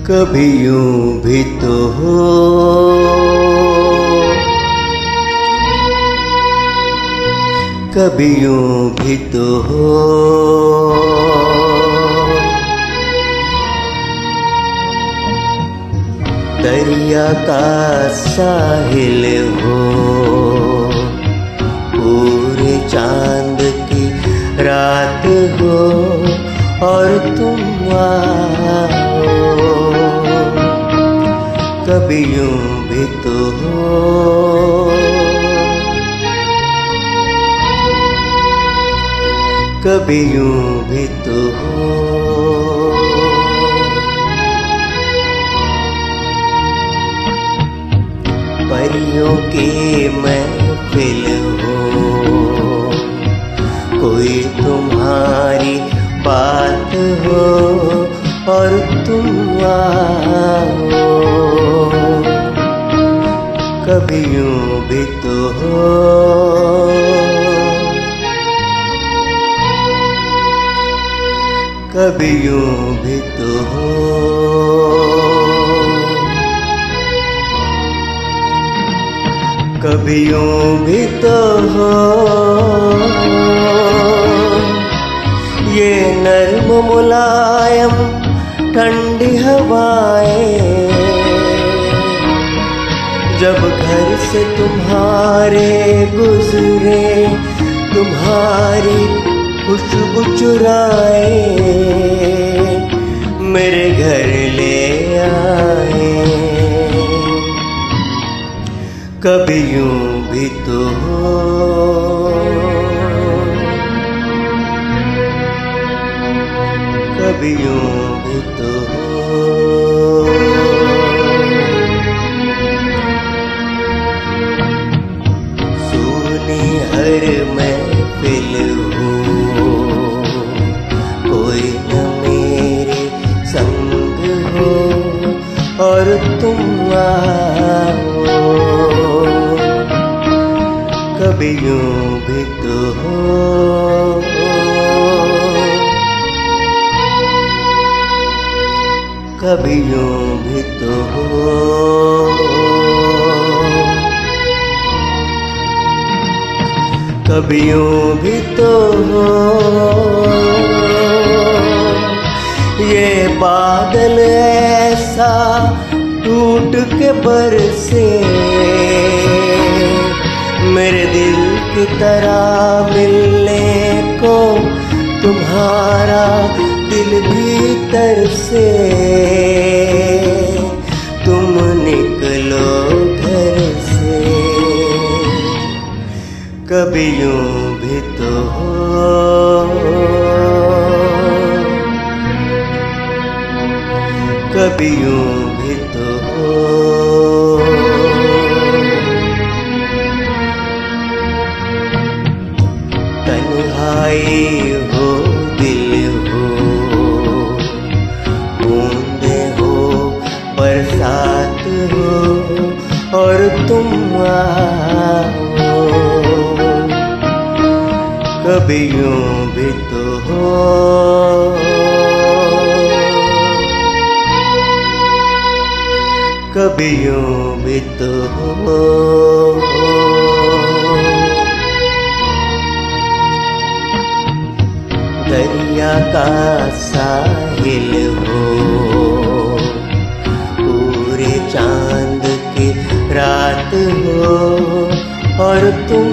कभी यूं भी तो हो, कभी यूं भी तो हो, दरिया का साहिल हो, पूरे चांद की रात हो और तुम आओ, कभी यूं भी तो हो, कभी यूं भी तो हो। परियों की महफिल हो, कोई तुम्हारी बात हो और तुम आओ, कभी यूं भी तो हो, कभी यूं भी तो हो। कभी यूं भी तो हो, ये नर्म मुलायम ठंडी हवाएं, जब घर से तुम्हारे गुजरे, तुम्हारी खुशबू चुराए, मेरे घर ले आए, कभी यूं भी तो हो, कभी यूं भी तो हो। सुनी हर महफिल हो, कोई न मेरे संग हो और तुम आओ, कभी यूं भी तो हो, कभी यूं भी तो हो। कभी यूं भी तो हो, ये बादल ऐसा टूट के बरसे, मेरे दिल की तरह मिलने को तुम्हारा दिल भीतर से, तुम निकलो घर से, कभी यूं भी तो हो, कभी यूं भी तो हो। तन्हाई हो, दिल हो, बूंदे हो, बरसात हो और तुम आओ, कभी यूं भी तो हो, कभी यूं भी तो हो। दरिया का साहिल हो, पूरे चांद की रात हो और तुम